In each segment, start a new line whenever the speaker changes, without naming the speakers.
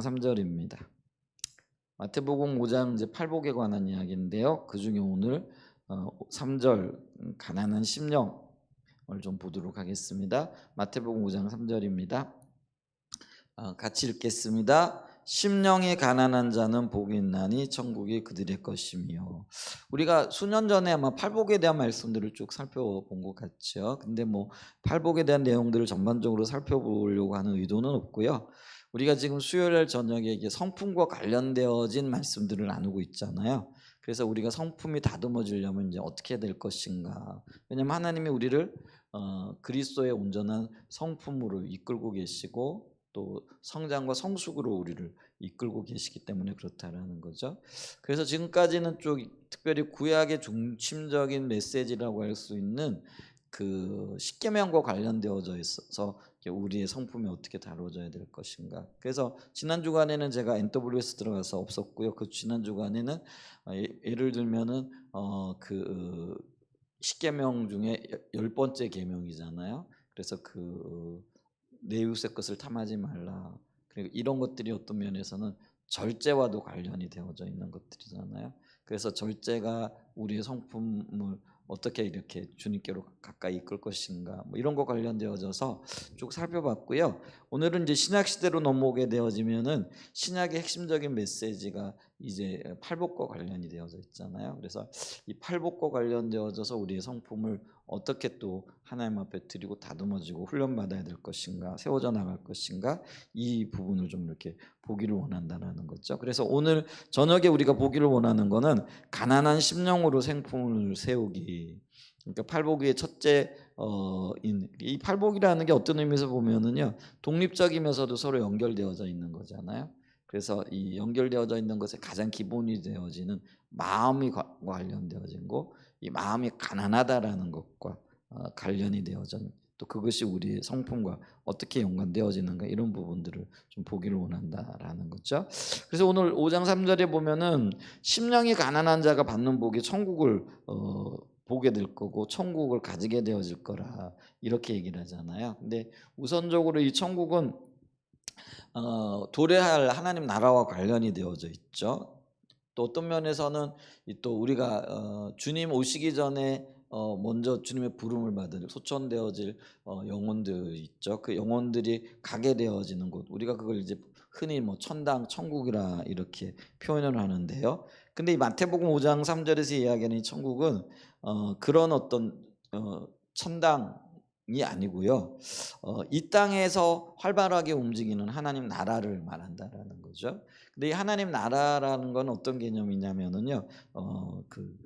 3절입니다. 마태복음 5장 이제 팔복에 관한 이야기인데요. 그 중에 오늘 3절 가난한 심령을 좀 보도록 하겠습니다. 마태복음 5장 3절입니다. 같이 읽겠습니다. 심령이 가난한 자는 복이 있나니 천국이 그들의 것이며. 우리가 수년 전에 아마 팔복에 대한 말씀들을 쭉 살펴본 것 같죠. 근데 뭐 팔복에 대한 내용들을 전반적으로 살펴보려고 하는 의도는 없고요. 우리가 지금 수요일 저녁에 이게 성품과 관련되어진 말씀들을 나누고 있잖아요. 그래서 우리가 성품이 다듬어지려면 이제 어떻게 될 것인가. 왜냐하면 하나님이 우리를 그리스도의 온전한 성품으로 이끌고 계시고 또 성장과 성숙으로 우리를 이끌고 계시기 때문에 그렇다라는 거죠. 그래서 지금까지는 좀 특별히 구약의 중심적인 메시지라고 할 수 있는 그 십계명과 관련되어져 있어서 우리의 성품이 어떻게 다뤄져야 될 것인가. 그래서 지난 주간에는 제가 NWS 들어가서 없었고요. 그 지난 주간에는 예를 들면은 그 십계명 중에 10번째 계명이잖아요. 그래서 그 내 이웃의 것을 탐하지 말라. 그리고 이런 것들이 어떤 면에서는 절제와도 관련이 되어져 있는 것들이잖아요. 그래서 절제가 우리의 성품을 어떻게 이렇게 주님께로 가까이 이끌 것인가, 뭐 이런 거 관련되어져서 쭉 살펴봤고요. 오늘은 이제 신약 시대로 넘어오게 되어지면은 신약의 핵심적인 메시지가 이제 팔복과 관련이 되어져 있잖아요. 그래서 이 팔복과 관련되어져서 우리의 성품을 어떻게 또 하나님 앞에 드리고 다듬어지고 훈련받아야 될 것인가, 세워져 나갈 것인가, 이 부분을 좀 이렇게 보기를 원한다는 거죠. 그래서 오늘 저녁에 우리가 보기를 원하는 거는 가난한 심령으로 생품을 세우기. 그러니까 팔복의 첫째 이 팔복이라는 게 어떤 의미에서 보면은요, 독립적이면서도 서로 연결되어져 있는 거잖아요. 그래서 이 연결되어져 있는 것의 가장 기본이 되어지는 마음이 관련되어진 거, 이 마음이 가난하다라는 것과 관련이 되어진, 또 그것이 우리의 성품과 어떻게 연관되어지는가, 이런 부분들을 좀 보기를 원한다라는 거죠. 그래서 오늘 5장 3절에 보면은 심령이 가난한 자가 받는 복이 천국을 보게 될 거고 천국을 가지게 되어질 거라, 이렇게 얘기를 하잖아요. 근데 우선적으로 이 천국은 도래할 하나님 나라와 관련이 되어져 있죠. 또 어떤 면에서는 또 우리가 주님 오시기 전에 먼저 주님의 부름을 받은 소천되어질 영혼들 있죠. 그 영혼들이 가게 되어지는 곳, 우리가 그걸 이제 흔히 뭐 천당, 천국이라 이렇게 표현을 하는데요. 근데 이 마태복음 5장 3절에서 이야기하는 이 천국은 그런 어떤 천당이 아니고요. 이 땅에서 활발하게 움직이는 하나님 나라를 말한다라는 거죠. 근데 이 하나님 나라라는 건 어떤 개념이냐면은요, 그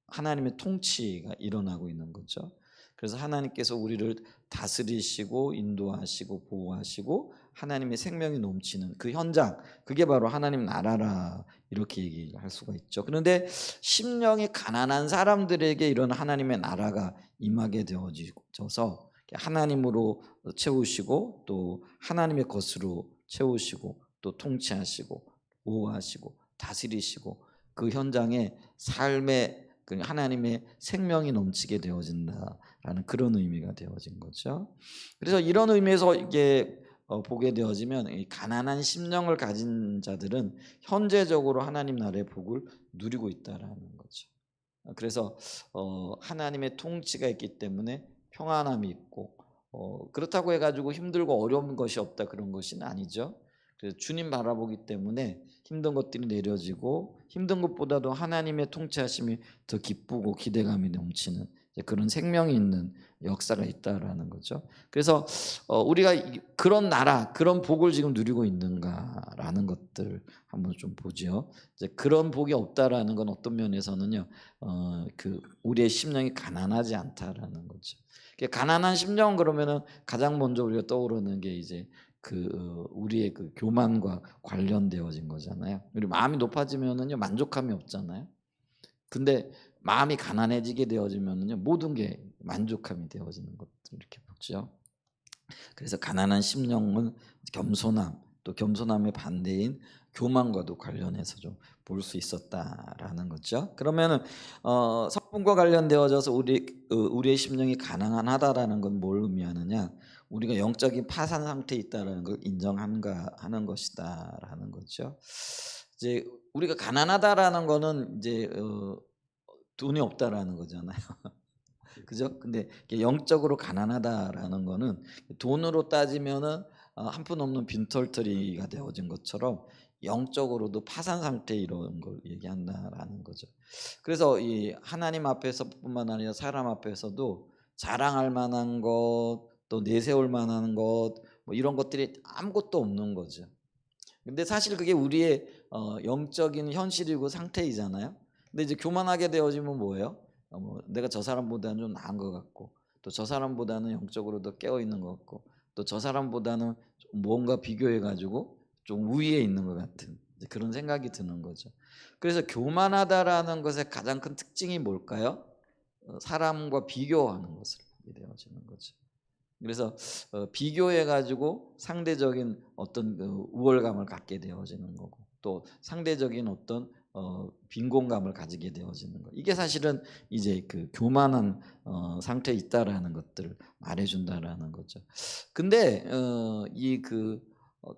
하나님의 통치가 일어나고 있는 거죠. 그래서 하나님께서 우리를 다스리시고 인도하시고 보호하시고 하나님의 생명이 넘치는 그 현장, 그게 바로 하나님 나라라, 이렇게 얘기할 수가 있죠. 그런데 심령이 가난한 사람들에게 이런 하나님의 나라가 임하게 되어져서 하나님으로 채우시고 또 하나님의 것으로 채우시고 또 통치하시고 보호하시고 다스리시고 그 현장에 삶의 하나님의 생명이 넘치게 되어진다라는 그런 의미가 되어진 거죠. 그래서 이런 의미에서 이게 보게 되어지면 이 가난한 심령을 가진 자들은 현재적으로 하나님 나라의 복을 누리고 있다라는 거죠. 그래서 하나님의 통치가 있기 때문에 평안함이 있고, 그렇다고 해가지고 힘들고 어려운 것이 없다, 그런 것은 아니죠. 그래서 주님 바라보기 때문에 힘든 것들이 내려지고 힘든 것보다도 하나님의 통치하심이 더 기쁘고 기대감이 넘치는 그런 생명이 있는 역사가 있다라는 거죠. 그래서 우리가 그런 나라, 그런 복을 지금 누리고 있는가라는 것들 한번 좀 보죠. 이제 그런 복이 없다라는 건 어떤 면에서는요, 그 우리의 심령이 가난하지 않다라는 거죠. 가난한 심령 그러면은 가장 먼저 우리가 떠오르는 게 이제 우리의 그 교만과 관련되어진 거잖아요. 우리 마음이 높아지면은요 만족감이 없잖아요. 근데 마음이 가난해지게 되어지면은요 모든 게 만족함이 되어지는 것들, 이렇게 보죠. 그래서 가난한 심령은 겸손함, 또 겸손함의 반대인 교만과도 관련해서 좀 볼 수 있었다라는 거죠. 그러면은 기쁨과 관련되어져서 우리의 심령이 가난하다라는 건 뭘 의미하느냐? 우리가 영적인 파산 상태에 있다라는 걸 인정한가 하는 것이다라는 거죠. 이제 우리가 가난하다라는 거는 이제 돈이 없다라는 거잖아요. 그죠? 근데 영적으로 가난하다라는 거는 돈으로 따지면은 한푼없는 빈털터리가 되어진 것처럼 영적으로도 파산 상태 이런 걸 얘기한다라는 거죠. 그래서 이 하나님 앞에서뿐만 아니라 사람 앞에서도 자랑할 만한 것, 또 내세울 만한 것, 뭐 이런 것들이 아무것도 없는 거죠. 근데 사실 그게 우리의 영적인 현실이고 상태이잖아요. 근데 이제 교만하게 되어지면 뭐예요? 뭐 내가 저 사람보다는 좀 나은 것 같고, 또 저 사람보다는 영적으로 더 깨어 있는 것 같고, 또 저 사람보다는 좀 뭔가 비교해 가지고 좀 우위에 있는 것 같은 이제 그런 생각이 드는 거죠. 그래서 교만하다라는 것의 가장 큰 특징이 뭘까요? 사람과 비교하는 것을 보게 되어지는 거죠. 그래서 비교해 가지고 상대적인 어떤 우월감을 갖게 되어지는 거고, 또 상대적인 어떤 빈곤감을 가지게 되어지는 거. 이게 사실은 이제 그 교만한 상태에 있다라는 것들을 말해준다라는 거죠. 근데 이 그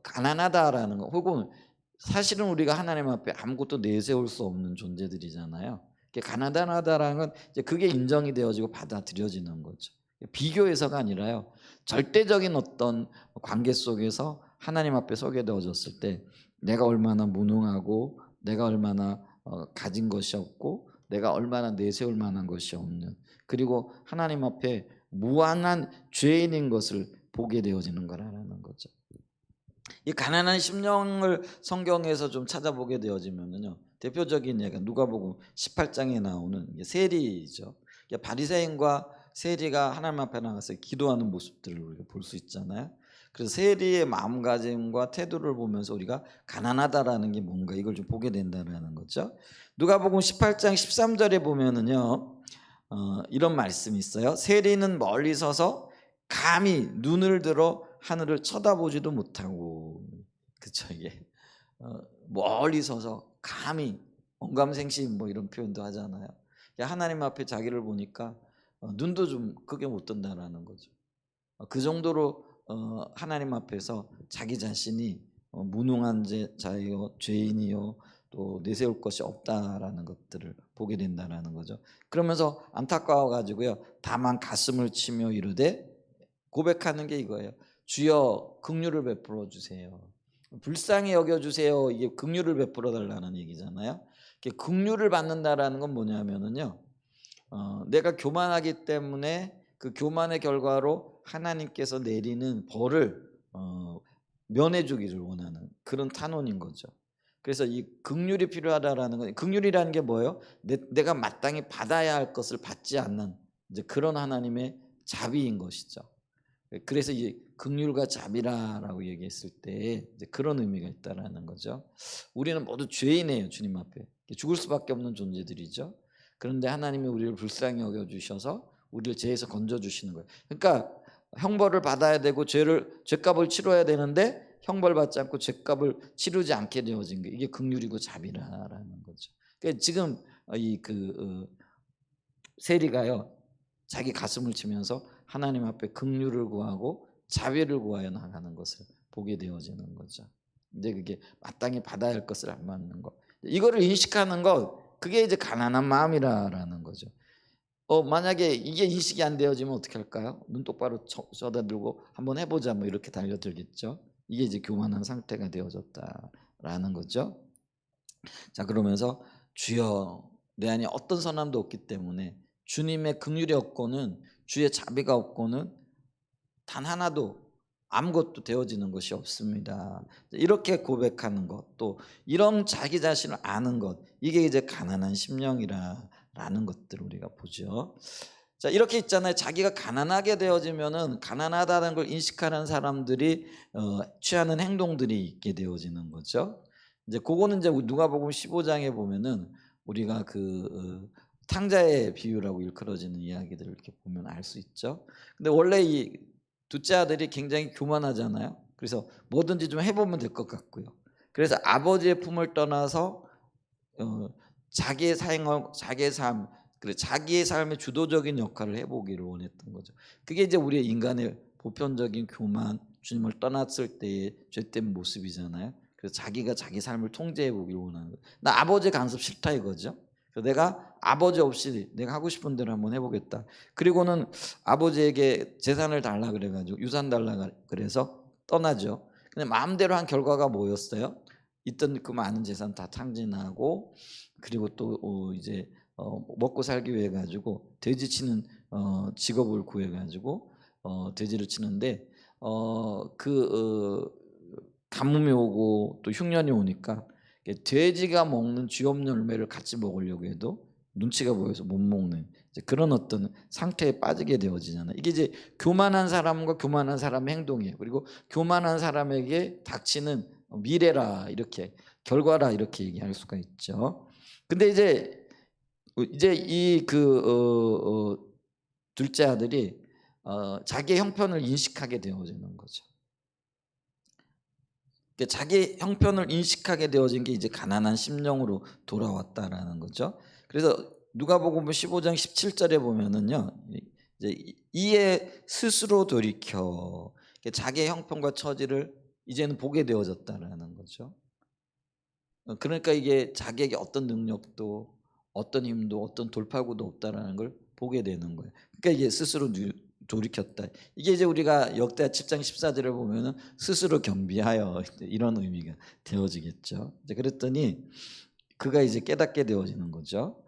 가난하다라는 거, 혹은 사실은 우리가 하나님 앞에 아무것도 내세울 수 없는 존재들이잖아요. 가난하다라는 건 이제 그게 인정이 되어지고 받아들여지는 거죠. 비교해서가 아니라요, 절대적인 어떤 관계 속에서 하나님 앞에 서게 되어졌을 때 내가 얼마나 무능하고, 내가 얼마나 가진 것이 없고, 내가 얼마나 내세울 만한 것이 없는, 그리고 하나님 앞에 무한한 죄인인 것을 보게 되어지는 거라는 거죠. 이 가난한 심령을 성경에서 좀 찾아보게 되어지면요, 대표적인 예가 누가복음 18장에 나오는 세리죠. 바리새인과 세리가 하나님 앞에 나가서 기도하는 모습들을 우리가 볼 수 있잖아요. 그래서 세리의 마음가짐과 태도를 보면서 우리가 가난하다라는 게 뭔가 이걸 좀 보게 된다는 거죠. 누가복음 18장 13절에 보면은요, 이런 말씀이 있어요. 세리는 멀리 서서 감히 눈을 들어 하늘을 쳐다보지도 못하고, 그쵸, 이게 멀리 서서 감히, 언감생심 뭐 이런 표현도 하잖아요. 하나님 앞에 자기를 보니까 눈도 좀 크게 못 뜬다라는 거죠. 그 정도로 하나님 앞에서 자기 자신이 무능한 자요, 죄인이요, 또 내세울 것이 없다라는 것들을 보게 된다라는 거죠. 그러면서 안타까워 가지고요, 다만 가슴을 치며 이르되, 고백하는 게 이거예요. 주여 긍휼을 베풀어 주세요. 불쌍히 여겨 주세요. 이게 긍휼을 베풀어 달라는 얘기잖아요. 긍휼을 받는다라는 건 뭐냐면은요, 내가 교만하기 때문에 그 교만의 결과로 하나님께서 내리는 벌을 면해 주기를 원하는 그런 탄원인 거죠. 그래서 이 긍휼이 필요하다라는 건, 긍휼이라는 게 뭐예요? 내가 마땅히 받아야 할 것을 받지 않는 이제 그런 하나님의 자비인 것이죠. 그래서 이 긍휼과 자비라라고 얘기했을 때 이제 그런 의미가 있다라는 거죠. 우리는 모두 죄인이에요, 주님 앞에. 죽을 수밖에 없는 존재들이죠. 그런데 하나님이 우리를 불쌍히 여겨 주셔서 우리를 죄에서 건져 주시는 거예요. 그러니까 형벌을 받아야 되고 죄값을 치러야 되는데 형벌 받지 않고 죄값을 치르지 않게 되어진 게, 이게 긍휼이고 자비라라는 거죠. 그러니까 지금 세리가요, 자기 가슴을 치면서 하나님 앞에 긍휼을 구하고 자비를 구하여 나가는 것을 보게 되어지는 거죠. 이제 그게 마땅히 받아야 할 것을 안 받는 것, 이거를 인식하는 것, 그게 이제 가난한 마음이라는 거죠. 만약에 이게 인식이 안 되어지면 어떻게 할까요? 눈 똑바로 쳐다들고 한번 해보자 뭐 이렇게 달려들겠죠. 이게 이제 교만한 상태가 되어졌다라는 거죠. 자, 그러면서 주여 내 안에 어떤 선함도 없기 때문에 주님의 긍휼이 없고는, 주의 자비가 없고는 단 하나도 아무것도 되어지는 것이 없습니다. 이렇게 고백하는 것, 또 이런 자기 자신을 아는 것, 이게 이제 가난한 심령이라는 것들을 우리가 보죠. 자, 이렇게 있잖아요. 자기가 가난하게 되어지면은 가난하다는 걸 인식하는 사람들이 취하는 행동들이 있게 되어지는 거죠. 이제 그거는 이제 누가복음 15장에 보면은 우리가 탕자의 비유라고 일컬어지는 이야기들을 이렇게 보면 알 수 있죠. 근데 원래 이 둘째 아들이 굉장히 교만하잖아요. 그래서 뭐든지 좀 해보면 될 것 같고요. 그래서 아버지의 품을 떠나서 자기의 삶, 그래 자기의 삶의 주도적인 역할을 해보기를 원했던 거죠. 그게 이제 우리의 인간의 보편적인 교만, 주님을 떠났을 때의 죄된 모습이잖아요. 그래서 자기가 자기 삶을 통제해 보기를 원하는 거예요. 나 아버지 간섭 싫다 이거죠. 그래서 내가 아버지 없이 내가 하고 싶은 대로 한번 해보겠다. 그리고는 아버지에게 재산을 달라 그래가지고 유산 달라 그래서 떠나죠. 근데 마음대로 한 결과가 뭐였어요? 있던 그 많은 재산 다 탕진하고 그리고 또 이제 먹고 살기 위해 가지고 돼지 치는 직업을 구해 가지고 돼지를 치는데 가뭄이 오고 또 흉년이 오니까 돼지가 먹는 쥐업 열매를 같이 먹으려고 해도 눈치가 보여서 못 먹는 이제 그런 어떤 상태에 빠지게 되어지잖아요. 이게 이제 교만한 사람과 교만한 사람의 행동이에요. 그리고 교만한 사람에게 닥치는 미래라 이렇게 결과라 이렇게 얘기할 수가 있죠. 근데 이제 이 둘째 아들이 자기의 형편을 인식하게 되어지는 거죠. 그러니까 자기 형편을 인식하게 되어진 게 이제 가난한 심령으로 돌아왔다라는 거죠. 그래서 누가복음 15장 17절에 보면은요, 이제 이에 스스로 돌이켜 자기의 형편과 처지를 이제는 보게 되어졌다라는 거죠. 그러니까 이게 자기에게 어떤 능력도 어떤 힘도 어떤 돌파구도 없다라는 걸 보게 되는 거예요. 그러니까 이게 스스로 돌이켰다. 이게 이제 우리가 역대하 7장 14절을 보면은 스스로 겸비하여 이런 의미가 되어지겠죠. 이제 그랬더니 그가 이제 깨닫게 되어지는 거죠.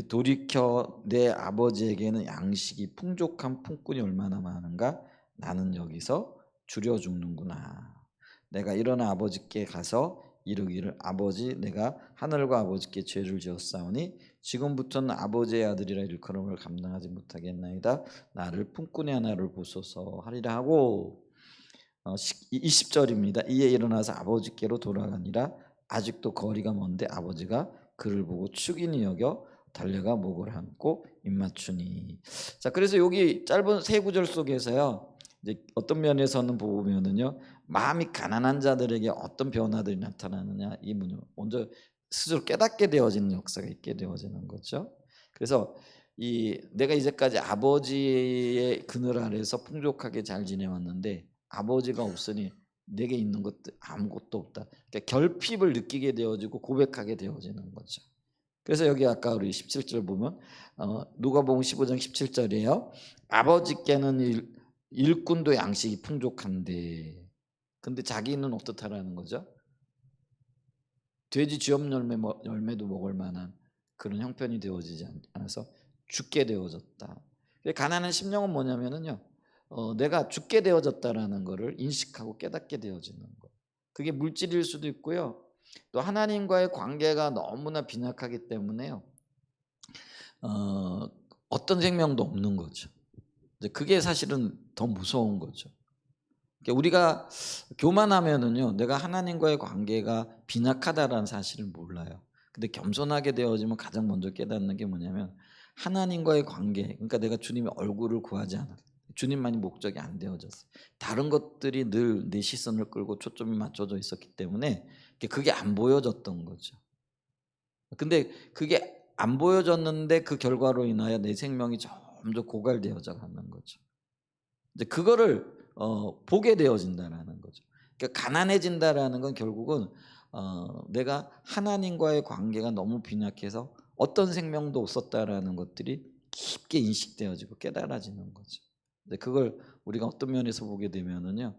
돌이켜 내 아버지에게는 양식이 풍족한 품꾼이 얼마나 많은가 나는 여기서 줄여 죽는구나. 내가 일어나 아버지께 가서 이르기를 아버지 내가 하늘과 아버지께 죄를 지었사오니 지금부터는 아버지의 아들이라 일컬음을 감당하지 못하겠나이다. 나를 품꾼의 하나를 보소서 하리라 하고 20절입니다. 이에 일어나서 아버지께로 돌아가니라 아직도 거리가 먼데 아버지가 그를 보고 축인이 여겨 달려가 목을 안고 입맞추니. 자, 그래서 여기 짧은 세 구절 속에서요. 이제 어떤 면에서는 보면은요. 마음이 가난한 자들에게 어떤 변화들이 나타나느냐 이 문을 먼저 스스로 깨닫게 되어지는 역사가 있게 되어지는 거죠. 그래서 내가 이제까지 아버지의 그늘 아래서 풍족하게 잘 지내왔는데 아버지가 없으니 내게 있는 것도 아무것도 없다. 그러니까 결핍을 느끼게 되어지고 고백하게 되어지는 거죠. 그래서 여기 아까 우리 17절 보면 누가복음 15장 17절이에요. 아버지께는 일꾼도 양식이 풍족한데 근데 자기는 어떻다라는 거죠? 돼지 쥐업 열매도 먹을 만한 그런 형편이 되어지지 않아서 죽게 되어졌다. 가난한 심령은 뭐냐면은요. 내가 죽게 되어졌다라는 것을 인식하고 깨닫게 되어지는 거예요. 그게 물질일 수도 있고요. 또 하나님과의 관계가 너무나 빈약하기 때문에요. 어떤 생명도 없는 거죠. 그게 사실은 더 무서운 거죠. 우리가 교만하면은요, 내가 하나님과의 관계가 빈약하다라는 사실을 몰라요. 근데 겸손하게 되어지면 가장 먼저 깨닫는 게 뭐냐면 하나님과의 관계, 그러니까 내가 주님의 얼굴을 구하지 않아. 주님만이 목적이 안 되어졌어요. 다른 것들이 늘 내 시선을 끌고 초점이 맞춰져 있었기 때문에 그게 안 보여졌던 거죠. 근데 그게 안 보여졌는데 그 결과로 인하여 내 생명이 점점 고갈되어져 가는 거죠. 이제 그거를 보게 되어진다라는 거죠. 그러니까 가난해진다라는 건 결국은 내가 하나님과의 관계가 너무 빈약해서 어떤 생명도 없었다라는 것들이 깊게 인식되어지고 깨달아지는 거죠. 근데 그걸 우리가 어떤 면에서 보게 되면은요,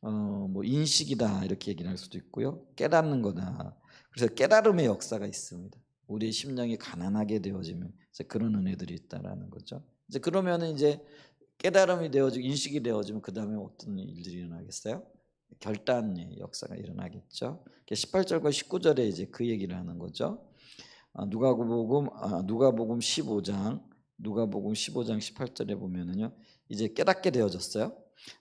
뭐 인식이다 이렇게 얘기를 할 수도 있고요, 깨닫는 거다. 그래서 깨달음의 역사가 있습니다. 우리의 심령이 가난하게 되어지면 이제 그런 은혜들이 있다라는 거죠. 이제 그러면은 이제 깨달음이 되어지고 인식이 되어지면 그 다음에 어떤 일들이 일어나겠어요? 결단의 역사가 일어나겠죠. 18절과 19절에 이제 그 얘기를 하는 거죠. 누가복음 15장 18절에 보면은요. 이제 깨닫게 되어졌어요.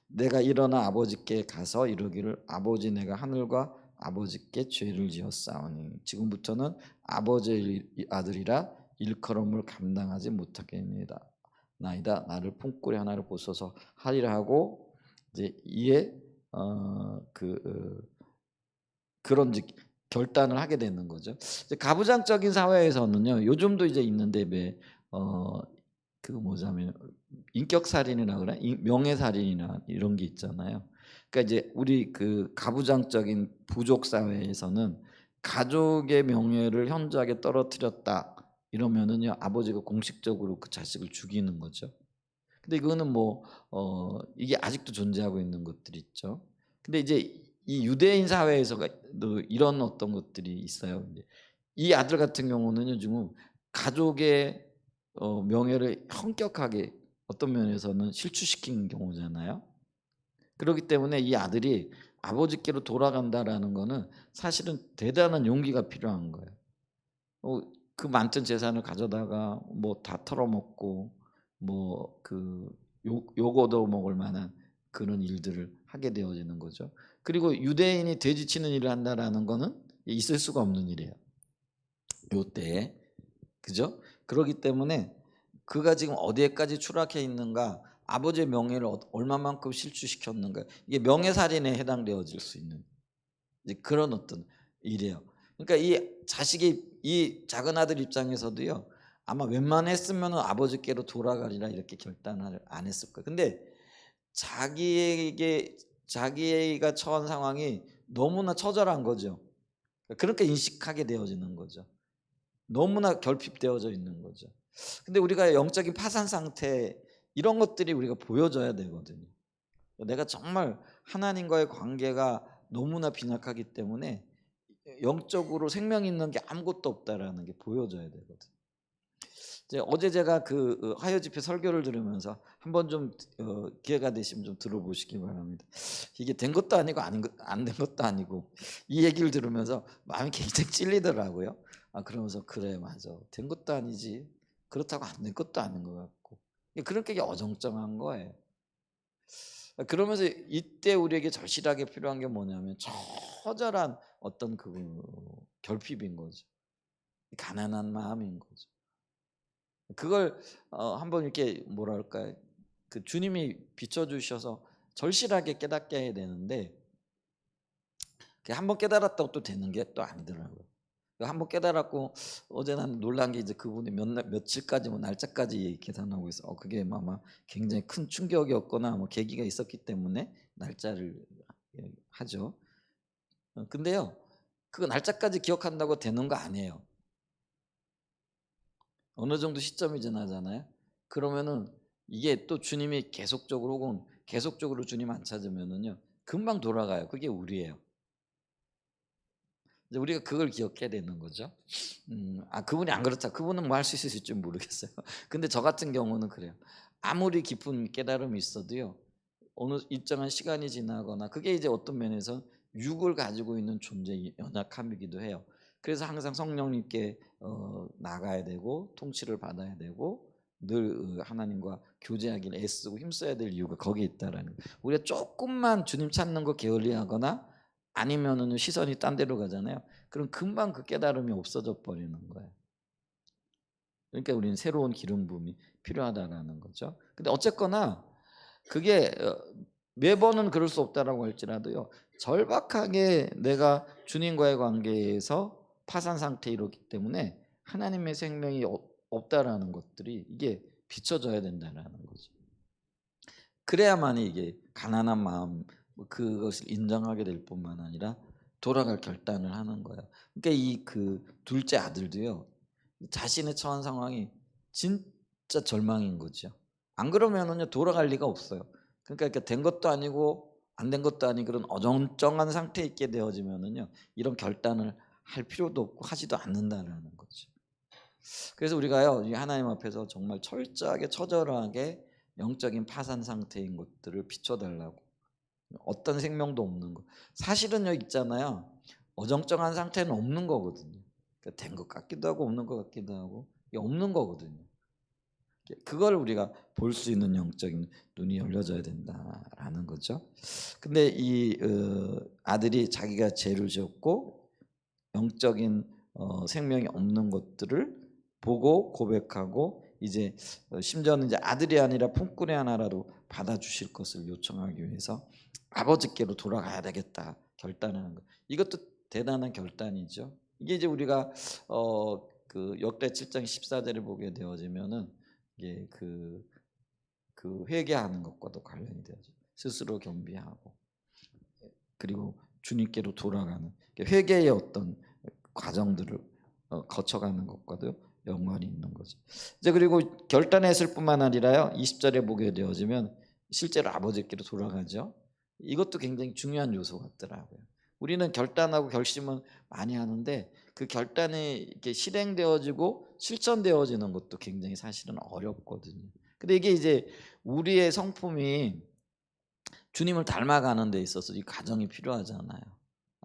내가 일어나 아버지께 가서 이르기를 아버지 내가 하늘과 아버지께 죄를 지었사오니 지금부터는 아버지의 아들이라 일컬음을 감당하지 못하겠나이다. 나를 품꾼의 하나를 보소서 하리라 하고 이제 이에 그런 결단을 하게 되는 거죠. 가부장적인 사회에서는요. 요즘도 이제 있는데 어 그 뭐냐면 인격살인이라 그래? 명예살인이나 이런 게 있잖아요. 그러니까 이제 우리 그 가부장적인 부족 사회에서는 가족의 명예를 현저하게 떨어뜨렸다 이러면은요 아버지가 공식적으로 그 자식을 죽이는 거죠. 근데 이거는 뭐 이게 아직도 존재하고 있는 것들이 있죠. 근데 이제 이 유대인 사회에서도 이런 어떤 것들이 있어요. 이제 이 아들 같은 경우는요 지금 가족의 명예를 현격하게 어떤 면에서는 실추시킨 경우잖아요. 그렇기 때문에 이 아들이 아버지께로 돌아간다라는 거는 사실은 대단한 용기가 필요한 거예요. 어 그 많던 재산을 가져다가 뭐 다 털어먹고 뭐 그 욕 얻어 먹을 만한 그런 일들을 하게 되어지는 거죠. 그리고 유대인이 돼지치는 일을 한다라는 거는 있을 수가 없는 일이에요. 요때에. 그죠? 그러기 때문에 그가 지금 어디에까지 추락해 있는가, 아버지의 명예를 얼마만큼 실추시켰는가, 이게 명예살인에 해당되어질 수 있는 이제 그런 어떤 일이에요. 그러니까 이 자식이 이 작은 아들 입장에서도요. 아마 웬만했으면은 아버지께로 돌아가리라 이렇게 결단을 안 했을 거예요. 근데 자기에게 자기가 처한 상황이 너무나 처절한 거죠. 그러니까 인식하게 되어지는 거죠. 너무나 결핍되어져 있는 거죠. 근데 우리가 영적인 파산 상태 이런 것들이 우리가 보여져야 되거든요. 내가 정말 하나님과의 관계가 너무나 빈약하기 때문에 영적으로 생명 있는 게 아무것도 없다라는 게 보여져야 되거든요. 이제 어제 제가 그 화요 집회 설교를 들으면서 한번 좀 기회가 되시면 좀 들어보시기 바랍니다. 이게 된 것도 아니고 안 된 것도 아니고 이 얘기를 들으면서 마음이 굉장히 찔리더라고요. 아 그러면서 그래 맞아 된 것도 아니지 그렇다고 안 된 것도 아닌 것 같고 그렇게 어정쩡한 거예요. 그러면서 이때 우리에게 절실하게 필요한 게 뭐냐면 처절한 어떤 그 결핍인 거죠. 가난한 마음인 거죠. 그걸 한번 이렇게 뭐랄까요? 그 주님이 비춰 주셔서 절실하게 깨닫게 해야 되는데 한번 깨달았다고 또 되는 게 또 아니더라고요. 한번 깨달았고 어제 난 놀란 게 이제 그분이 며칠까지 뭐 날짜까지 계산하고 있어. 그게 아마 굉장히 큰 충격이었거나 뭐 계기가 있었기 때문에 날짜를 하죠. 근데요. 그 날짜까지 기억한다고 되는 거 아니에요. 어느 정도 시점이 지나잖아요. 그러면은 이게 또 주님이 계속적으로 혹은 계속적으로 주님 안 찾으면은요. 금방 돌아가요. 그게 우리예요. 이제 우리가 그걸 기억해야 되는 거죠. 그분이 안 그렇다. 그분은 뭐 할 수 있을지 모르겠어요. 근데 저 같은 경우는 그래요. 아무리 깊은 깨달음이 있어도요. 어느 일정한 시간이 지나거나 그게 이제 어떤 면에서 육을 가지고 있는 존재의 연약함이기도 해요. 그래서 항상 성령님께 나가야 되고 통치를 받아야 되고 늘 하나님과 교제하기를 애쓰고 힘써야 될 이유가 거기에 있다라는 거예요. 우리가 조금만 주님 찾는 거 게을리하거나 아니면은 시선이 딴 데로 가잖아요. 그럼 금방 그 깨달음이 없어져 버리는 거예요. 그러니까 우리는 새로운 기름 부음이 필요하다라는 거죠. 근데 어쨌거나 그게 매번은 그럴 수 없다라고 할지라도요. 절박하게 내가 주님과의 관계에서 파산 상태에 이르기 때문에 하나님의 생명이 없다라는 것들이 이게 비춰져야 된다라는 거죠. 그래야만이 이게 가난한 마음 그것을 인정하게 될 뿐만 아니라 돌아갈 결단을 하는 거예요. 그러니까 이 그 둘째 아들도요. 자신의 처한 상황이 진짜 절망인 거죠. 안 그러면은요 돌아갈 리가 없어요. 그러니까 된 것도 아니고 안 된 것도 아닌 그런 어정쩡한 상태에 있게 되어지면은요 이런 결단을 할 필요도 없고 하지도 않는다라는 거죠. 그래서 우리가요 이 하나님 앞에서 정말 철저하게 처절하게 영적인 파산 상태인 것들을 비춰달라고 어떤 생명도 없는 거 사실은요 있잖아요 어정쩡한 상태는 없는 거거든요. 그러니까 된 것 같기도 하고 없는 것 같기도 하고 이게 없는 거거든요. 그걸 우리가 볼 수 있는 영적인 눈이 열려져야 된다라는 거죠. 근데 이 아들이 자기가 죄를 지었고 영적인 생명이 없는 것들을 보고 고백하고 이제 심지어는 이제 아들이 아니라 품꾼의 하나라도 받아주실 것을 요청하기 위해서 아버지께로 돌아가야 되겠다 결단하는 것. 이것도 대단한 결단이죠. 이게 이제 우리가 그 역대 7장 14절을 보게 되어지면은 이게 그 회개하는 것과도 관련이 되어져. 스스로 겸비하고 그리고 주님께로 돌아가는 회개의 어떤 과정들을 거쳐가는 것과도 연관이 있는 거죠. 이제 그리고 결단했을 뿐만 아니라요. 20절에 보게 되어지면 실제로 아버지께로 돌아가죠. 이것도 굉장히 중요한 요소 같더라고요. 우리는 결단하고 결심은 많이 하는데 그 결단이 이렇게 실행되어지고 실천되어지는 것도 굉장히 사실은 어렵거든요. 근데 이게 이제 우리의 성품이 주님을 닮아가는 데 있어서 이 과정이 필요하잖아요.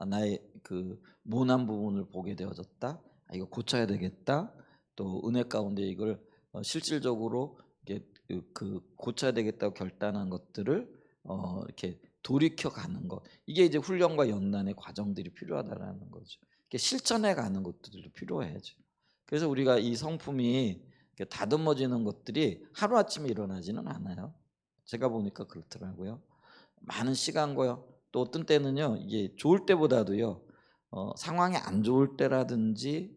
나의 그 모난 부분을 보게 되어졌다. 이거 고쳐야 되겠다. 또 은혜 가운데 이걸 실질적으로 그 고쳐야 되겠다고 결단한 것들을 이렇게 돌이켜 가는 것. 이게 이제 훈련과 연단의 과정들이 필요하다라는 거죠. 이렇게 실천해 가는 것들도 필요해야죠. 그래서 우리가 이 성품이 다듬어지는 것들이 하루아침에 일어나지는 않아요. 제가 보니까 그렇더라고요. 많은 시간과 또 어떤 때는요 이게 좋을 때보다도요 상황이 안 좋을 때라든지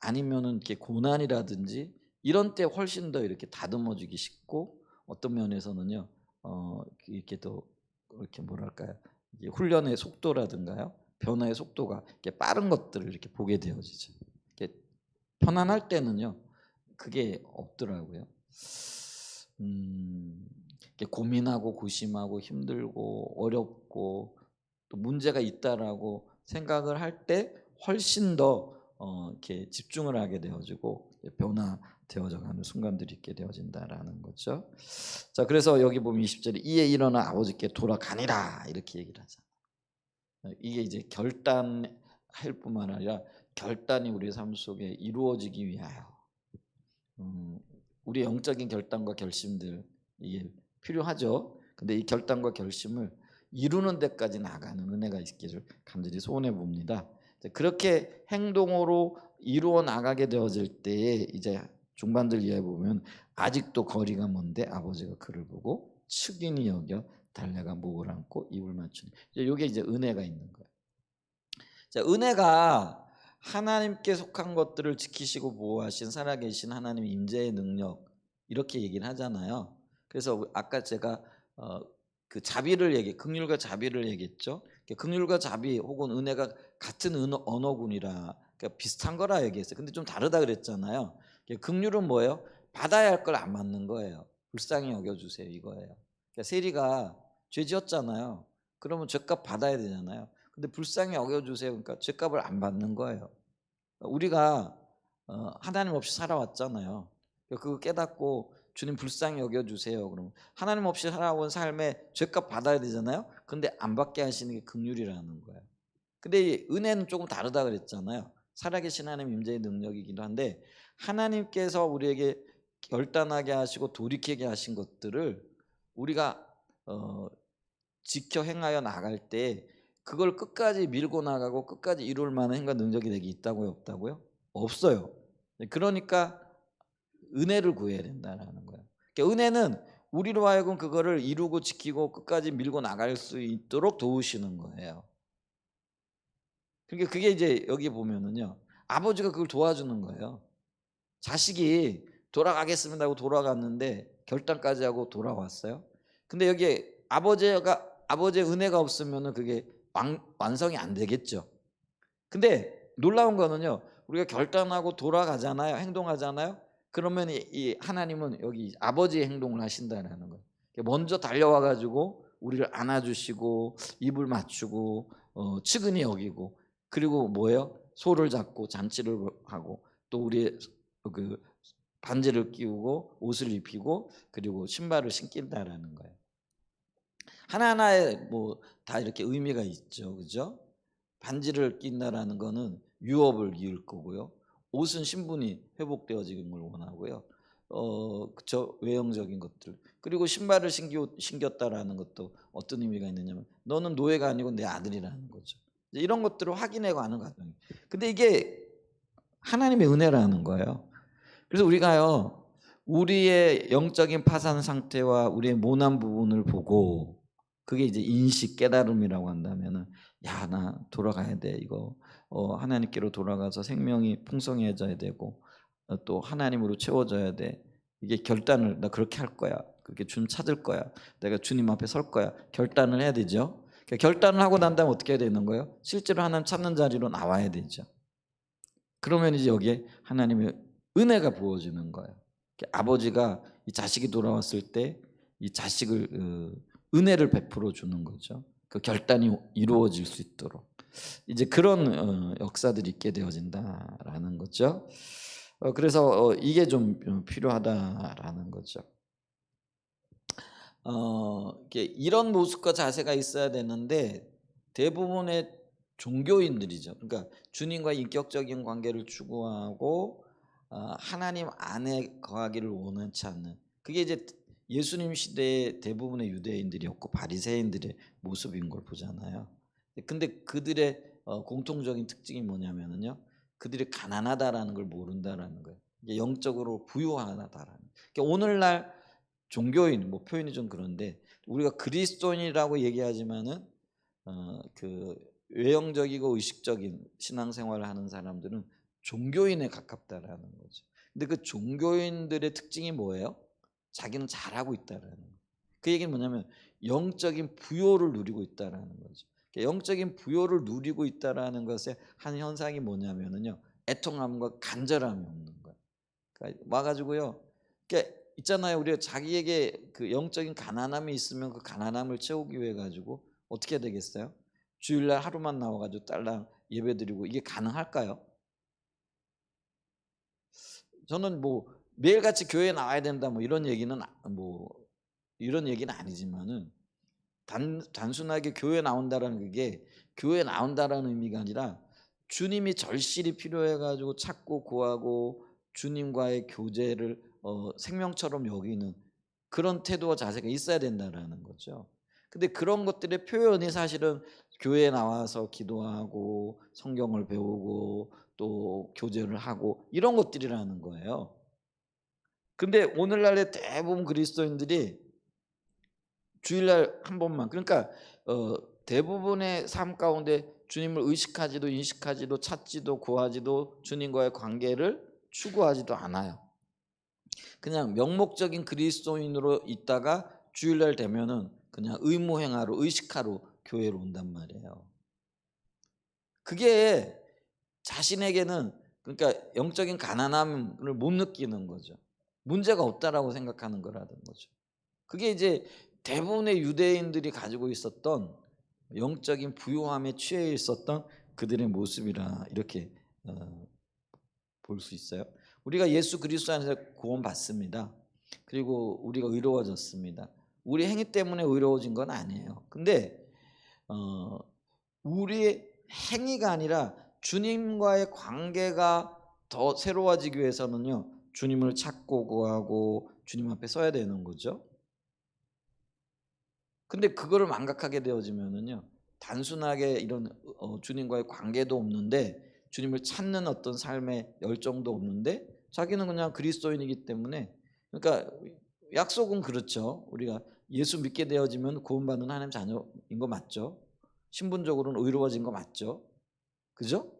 아니면은 이렇게 고난이라든지 이런 때 훨씬 더 이렇게 다듬어지기 쉽고 어떤 면에서는요 이렇게 또 이렇게 뭐랄까요 이게 훈련의 속도라든가요 변화의 속도가 이렇게 빠른 것들을 이렇게 보게 되어지죠. 이렇게 편안할 때는요 그게 없더라고요. 이렇게 고민하고 고심하고 힘들고 어렵고 또 문제가 있다라고 생각을 할 때 훨씬 더 이렇게 집중을 하게 되어지고 변화되어져 가는 순간들이 있게 되어진다라는 거죠. 자, 그래서 여기 보면 20절에 이에 일어나 아버지께 돌아가니라 이렇게 얘기를 하잖아요. 이게 이제 결단할 뿐만 아니라 결단이 우리 삶 속에 이루어지기 위하여 우리 영적인 결단과 결심들 이게 필요하죠. 근데 이 결단과 결심을 이루는 데까지 나가는 은혜가 있기를 간절히 소원해 봅니다. 그렇게 행동으로 이루어 나가게 되어질 때에 이제 중반절 이하에 보면 아직도 거리가 먼데 아버지가 그를 보고 측인히 여겨 달려가 목을 안고 입을 맞추니 이게 이제 은혜가 있는 거예요. 자, 은혜가 하나님께 속한 것들을 지키시고 보호하신 살아계신 하나님의 임재의 능력 이렇게 얘기를 하잖아요. 그래서 아까 제가 그 자비를 긍휼과 자비를 얘기했죠. 긍휼과 자비 혹은 은혜가 같은 언어군이라 그러니까 비슷한 거라 얘기했어요. 근데 좀 다르다 그랬잖아요. 긍휼은 뭐예요? 받아야 할 걸 안 받는 거예요. 불쌍히 여겨주세요 이거예요. 그러니까 세리가 죄 지었잖아요. 그러면 죄값 받아야 되잖아요. 근데 불쌍히 여겨주세요. 그러니까 죄값을 안 받는 거예요. 우리가 하나님 없이 살아왔잖아요. 그거 깨닫고 주님 불쌍히 여겨주세요. 그러면 하나님 없이 살아온 삶에 죄값 받아야 되잖아요. 근데 안 받게 하시는 게 긍휼이라는 거예요. 근데 은혜는 조금 다르다 그랬잖아요. 살아계신 하나님 임재의 능력이기도 한데 하나님께서 우리에게 결단하게 하시고 돌이키게 하신 것들을 우리가 지켜 행하여 나갈 때 그걸 끝까지 밀고 나가고 끝까지 이룰 만한 힘과 능력이 내게 있다고요? 없다고요? 없어요. 그러니까 은혜를 구해야 된다는 거예요. 그러니까 은혜는 우리로 하여금 그거를 이루고 지키고 끝까지 밀고 나갈 수 있도록 도우시는 거예요. 그러니까 그게 이제 여기 보면은요. 아버지가 그걸 도와주는 거예요. 자식이 돌아가겠습니다 하고 돌아갔는데 결단까지 하고 돌아왔어요. 근데 여기 아버지의 은혜가 없으면은 그게 완성이 안 되겠죠. 근데 놀라운 거는요. 우리가 결단하고 돌아가잖아요. 행동하잖아요. 그러면 이 하나님은 여기 아버지의 행동을 하신다는 거예요. 먼저 달려와 가지고 우리를 안아주시고 입을 맞추고 측은히 여기고 그리고 뭐예요? 소를 잡고 잔치를 하고 또 우리의 그 반지를 끼우고 옷을 입히고 그리고 신발을 신긴다라는 거예요. 하나하나에 뭐 다 이렇게 의미가 있죠. 그죠? 반지를 낀다라는 거는 유업을 이을 거고요. 옷은 신분이 회복되어지는 걸 원하고요. 그쵸? 외형적인 것들. 그리고 신발을 신겼다라는 것도 어떤 의미가 있느냐면 너는 노예가 아니고 내 아들이라는 거죠. 이런 것들을 확인해 가는 과정이에요. 근데 이게 하나님의 은혜라는 거예요. 그래서 우리가요. 우리의 영적인 파산 상태와 우리의 모난 부분을 보고 그게 이제 인식 깨달음이라고 한다면은 야, 나 돌아가야 돼. 이거 하나님께로 돌아가서 생명이 풍성해져야 되고 또 하나님으로 채워져야 돼. 이게 결단을 나 그렇게 할 거야. 그렇게 주님 찾을 거야. 내가 주님 앞에 설 거야. 결단을 해야 되죠. 그러니까 결단을 하고 난 다음에 어떻게 해야 되는 거예요? 실제로 하나님 찾는 자리로 나와야 되죠. 그러면 이제 여기에 하나님의 은혜가 부어지는 거예요. 아버지가 이 자식이 돌아왔을 때 이 자식을 은혜를 베풀어 주는 거죠. 그 결단이 이루어질 수 있도록 이제 그런 역사들이 있게 되어진다라는 거죠. 그래서 이게 좀 필요하다라는 거죠. 이런 모습과 자세가 있어야 되는데 대부분의 종교인들이죠. 그러니까 주님과 인격적인 관계를 추구하고 하나님 안에 거하기를 원하지 않는 그게 이제 예수님 시대의 대부분의 유대인들이었고 바리새인들의 모습인 걸 보잖아요. 근데 그들의 공통적인 특징이 뭐냐면요, 그들이 가난하다라는 걸 모른다라는 거예요. 이게 영적으로 부유하다라는. 그러니까 오늘날 종교인 뭐 표현이 좀 그런데 우리가 그리스도인이라고 얘기하지만은 그 외형적이고 의식적인 신앙생활을 하는 사람들은 종교인에 가깝다라는 거죠. 근데 그 종교인들의 특징이 뭐예요? 자기는 잘하고 있다라는 거예요. 그 얘기는 뭐냐면 영적인 부요를 누리고 있다라는 거죠. 영적인 부요를 누리고 있다라는 것의 한 현상이 뭐냐면은요, 애통함과 간절함이 없는 거예요. 그러니까 와가지고요, 그러니까 있잖아요. 우리가 자기에게 그 영적인 가난함이 있으면 그 가난함을 채우기 위해 가지고 어떻게 되겠어요? 주일날 하루만 나와가지고 딸랑 예배드리고 이게 가능할까요? 저는 뭐 매일같이 교회에 나와야 된다 뭐 이런 얘기는 아니지만은 단순하게 교회 나온다라는 그게 교회 나온다라는 의미가 아니라 주님이 절실히 필요해 가지고 찾고 구하고 주님과의 교제를 생명처럼 여기는 그런 태도와 자세가 있어야 된다라는 거죠. 근데 그런 것들의 표현이 사실은 교회에 나와서 기도하고 성경을 배우고 또 교제를 하고 이런 것들이라는 거예요. 근데 오늘날의 대부분 그리스도인들이 주일날 한 번만 그러니까 대부분의 삶 가운데 주님을 의식하지도 인식하지도 찾지도 구하지도 주님과의 관계를 추구하지도 않아요. 그냥 명목적인 그리스도인으로 있다가 주일날 되면은 그냥 의무행하러 의식하러 교회로 온단 말이에요. 그게 자신에게는 그러니까 영적인 가난함을 못 느끼는 거죠. 문제가 없다라고 생각하는 거라는 거죠. 그게 이제 대부분의 유대인들이 가지고 있었던 영적인 부유함에 취해 있었던 그들의 모습이라 이렇게 볼 수 있어요. 우리가 예수 그리스도 안에서 구원받습니다. 그리고 우리가 의로워졌습니다. 우리 행위 때문에 의로워진 건 아니에요. 근데 우리의 행위가 아니라 주님과의 관계가 더 새로워지기 위해서는요, 주님을 찾고 구하고 주님 앞에 서야 되는 거죠. 근데 그거를 망각하게 되어지면은요, 단순하게 이런 주님과의 관계도 없는데 주님을 찾는 어떤 삶의 열정도 없는데 자기는 그냥 그리스도인이기 때문에 그러니까 약속은 그렇죠. 우리가 예수 믿게 되어지면 구원받는 하나님 자녀인 거 맞죠? 신분적으로는 의로워진 거 맞죠? 그죠?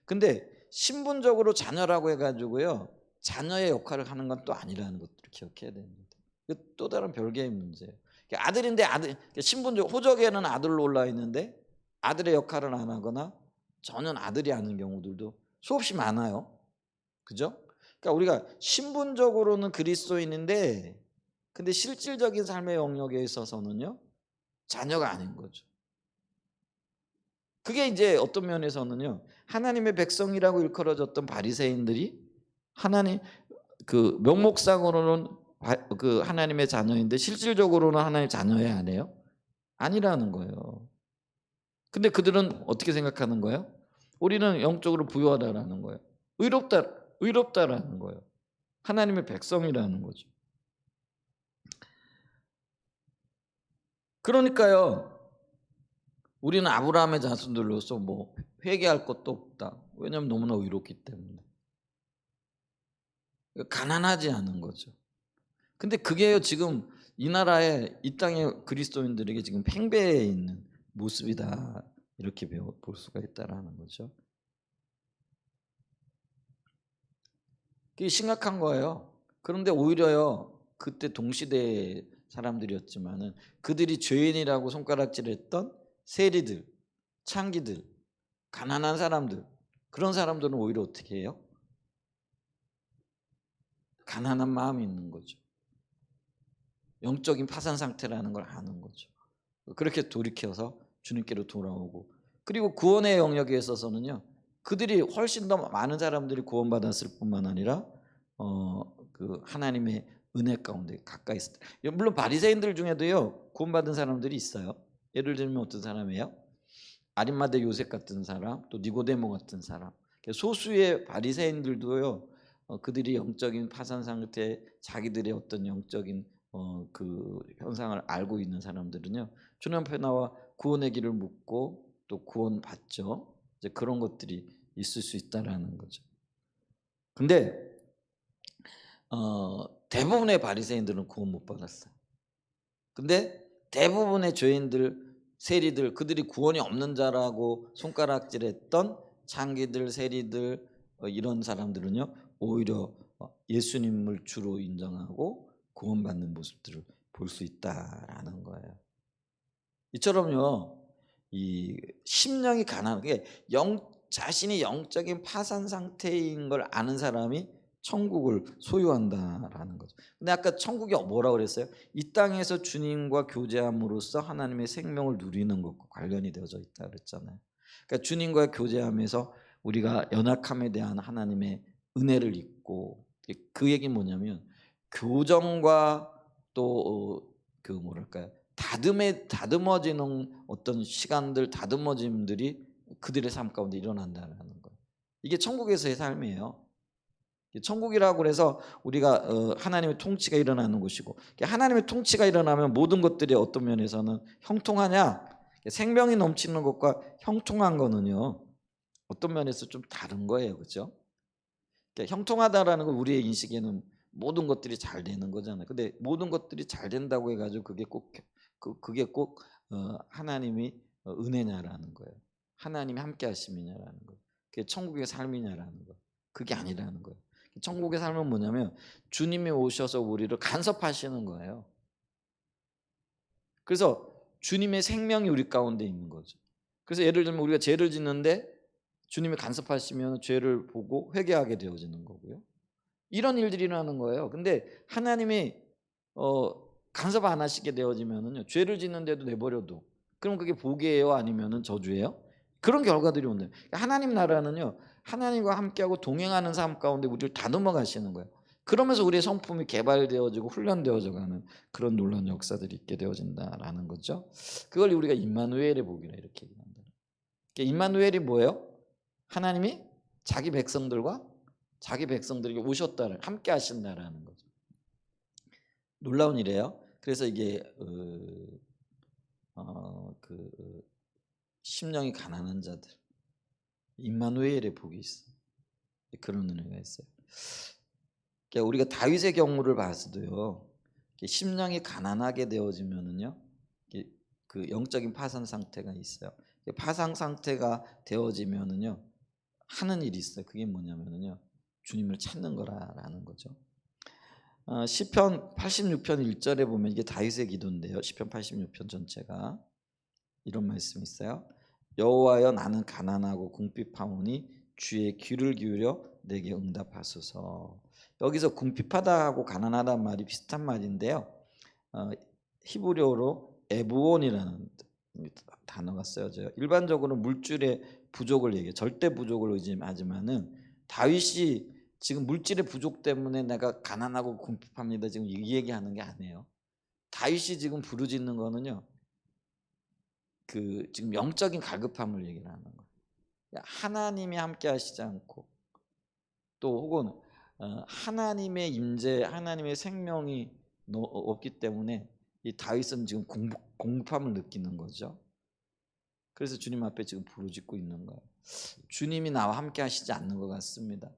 근데 신분적으로 자녀라고 해가지고요, 자녀의 역할을 하는 건 또 아니라는 것들을 기억해야 됩니다. 또 다른 별개의 문제예요. 아들인데 신분적 호적에는 아들로 올라 있는데 아들의 역할을 안 하거나 전혀 아들이 아닌 경우들도 수없이 많아요. 그죠? 그러니까 우리가 신분적으로는 그리스도인인데 근데 실질적인 삶의 영역에 있어서는요, 자녀가 아닌 거죠. 그게 이제 어떤 면에서는요, 하나님의 백성이라고 일컬어졌던 바리새인들이 하나님 그 명목상으로는 그 하나님의 자녀인데 실질적으로는 하나님의 자녀야 아니에요? 아니라는 거예요. 근데 그들은 어떻게 생각하는 거예요? 우리는 영적으로 부유하다라는 거예요. 의롭다라는 거예요. 하나님의 백성이라는 거죠. 그러니까요, 우리는 아브라함의 자손들로서 뭐 회개할 것도 없다. 왜냐하면 너무나 의롭기 때문에. 가난하지 않은 거죠. 근데 그게요, 지금 이 나라에 이 땅의 그리스도인들에게 지금 팽배해 있는 모습이다. 이렇게 볼 수가 있다라는 거죠. 그게 심각한 거예요. 그런데 오히려요. 그때 동시대 사람들이었지만은 그들이 죄인이라고 손가락질했던 세리들, 창기들, 가난한 사람들, 그런 사람들은 오히려 어떻게 해요? 가난한 마음이 있는 거죠. 영적인 파산 상태라는 걸 아는 거죠. 그렇게 돌이켜서 주님께로 돌아오고, 그리고 구원의 영역에 있어서는요, 그들이 훨씬 더 많은 사람들이 구원받았을 뿐만 아니라 그 하나님의 은혜 가운데 가까이 있을 때, 물론 바리새인들 중에도요 구원받은 사람들이 있어요. 예를 들면 어떤 사람이에요? 아림마대 요셉 같은 사람, 또 니고데모 같은 사람, 소수의 바리새인들도요 그들이 영적인 파산 상태, 자기들의 어떤 영적인 그 현상을 알고 있는 사람들은요 주님 앞에 나와 구원의 길을 묻고 또 구원 받죠. 이제 그런 것들이 있을 수 있다라는 거죠. 근데 대부분의 바리새인들은 구원 못 받았어요. 근데 대부분의 죄인들, 세리들, 그들이 구원이 없는 자라고 손가락질했던 창기들, 세리들, 이런 사람들은요 오히려 예수님을 주로 인정하고 구원받는 모습들을 볼 수 있다라는 거예요. 이처럼요 이 심령이 가난하게 자신이 영적인 파산 상태인 걸 아는 사람이 천국을 소유한다라는 거죠. 근데 아까 천국이 뭐라고 그랬어요? 이 땅에서 주님과 교제함으로써 하나님의 생명을 누리는 것과 관련이 되어져 있다 그랬잖아요. 그러니까 주님과 교제하면서 우리가 연약함에 대한 하나님의 은혜를 입고, 그 얘기는 뭐냐면 교정과 또 그 뭐랄까요? 다듬어지는 어떤 시간들, 다듬어짐들이 그들의 삶 가운데 일어난다는 거예요. 이게 천국에서의 삶이에요. 천국이라고 해서 우리가 하나님의 통치가 일어나는 곳이고, 하나님의 통치가 일어나면 모든 것들이 어떤 면에서는 형통하냐, 생명이 넘치는 것과 형통한 거는요 어떤 면에서 좀 다른 거예요. 그렇죠? 형통하다라는 건 우리의 인식에는 모든 것들이 잘 되는 거잖아요. 근데 모든 것들이 잘 된다고 해가지고 그게 꼭 하나님이 은혜냐라는 거예요. 하나님이 함께 하심이냐라는 거예요. 그게 천국의 삶이냐라는 거예요. 그게 아니라는 거예요. 천국의 삶은 뭐냐면 주님이 오셔서 우리를 간섭하시는 거예요. 그래서 주님의 생명이 우리 가운데 있는 거죠. 그래서 예를 들면 우리가 죄를 짓는데 주님이 간섭하시면 죄를 보고 회개하게 되어지는 거고요. 이런 일들이 일어나는 거예요. 근데 하나님이 간섭 안 하시게 되어지면은요 죄를 짓는데도 내버려도, 그럼 그게 복이에요 아니면은 저주예요? 그런 결과들이 온대요. 하나님 나라는요 하나님과 함께하고 동행하는 삶 가운데 우리를 다듬어 가시는 거예요. 그러면서 우리의 성품이 개발되어지고 훈련되어져 가는 그런 놀라운 역사들이 있게 되어진다라는 거죠. 그걸 우리가 임마누엘의 복이라 이렇게 얘기한다. 임마누엘이 뭐예요? 하나님이 자기 백성들에게 오셨다를 함께 하신다라는 거죠. 놀라운 일이에요. 그래서 이게 심령이 가난한 자들, 임마누엘의 복이 있어. 그런 은혜가 있어요. 그러니까 우리가 다윗의 경우를 봐서도요, 심령이 가난하게 되어지면은요, 그 영적인 파산 상태가 있어요. 파산 상태가 되어지면은요, 하는 일이 있어요. 그게 뭐냐면은요, 주님을 찾는 거라는 거죠. 시편 86편 1절에 보면 이게 다윗의 기도인데요. 시편 86편 전체가 이런 말씀이 있어요. 여호와여 나는 가난하고 궁핍하오니 주의 귀를 기울여 내게 응답하소서. 여기서 궁핍하다하고 가난하다는 말이 비슷한 말인데요. 히브리어로 에브온이라는 단어가 쓰여져요. 일반적으로 물질의 부족을 얘기해요. 절대 부족을 의지하지만은 다윗이 지금 물질의 부족 때문에 내가 가난하고 궁핍합니다 지금 이 얘기하는 게 아니에요. 다윗이 지금 부르짖는 거는요, 그 지금 영적인 갈급함을 얘기를 하는 거예요. 하나님이 함께 하시지 않고 또 혹은 하나님의 임재, 하나님의 생명이 없기 때문에 이 다윗은 지금 공급함을 느끼는 거죠. 그래서 주님 앞에 지금 부르짖고 있는 거예요. 주님이 나와 함께 하시지 않는 것 같습니다.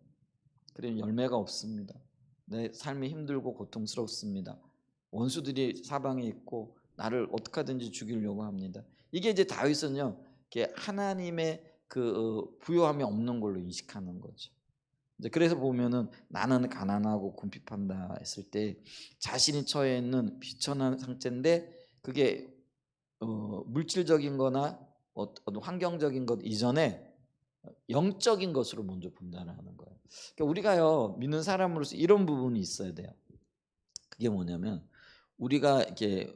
그래서 열매가 없습니다. 내 삶이 힘들고 고통스럽습니다. 원수들이 사방에 있고 나를 어떻게 하든지 죽이려고 합니다. 이게 이제 다윗은요, 이게 하나님의 그 부요함이 없는 걸로 인식하는 거죠. 이제 그래서 보면은 나는 가난하고 궁핍한다 했을 때 자신이 처해 있는 비천한 상태인데 그게 물질적인 거나 어떤 환경적인 것 이전에 영적인 것으로 먼저 본다는 거예요. 그러니까 우리가요, 믿는 사람으로서 이런 부분이 있어야 돼요. 그게 뭐냐면 우리가 이렇게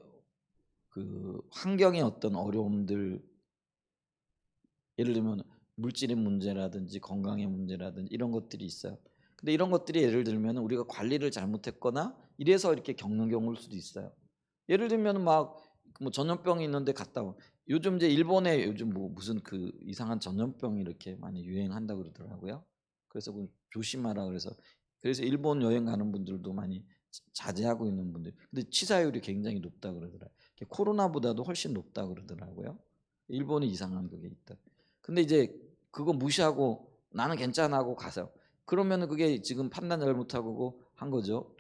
그 환경의 어떤 어려움들, 예를 들면 물질의 문제라든지 건강의 문제라든지 이런 것들이 있어요. 근데 이런 것들이 예를 들면 우리가 관리를 잘못했거나 이래서 이렇게 겪는 경우일 수도 있어요. 예를 들면 막 뭐 전염병이 있는데 갔다 오. 요즘 이제 일본에 요즘 뭐 무슨 그 이상한 전염병이 이렇게 많이 유행한다 그러더라고요. 그래서 그 조심하라 그래서 일본 여행 가는 분들도 많이 자제하고 있는 분들. 근데 치사율이 굉장히 높다 그러더라고요. 코로나보다도 훨씬 높다 그러더라고요. 일본이 이상한 그게 있다. 근데 이제 그거 무시하고 나는 괜찮아 하고 가서 그러면은 그게 지금 판단 잘못하고 한 거죠.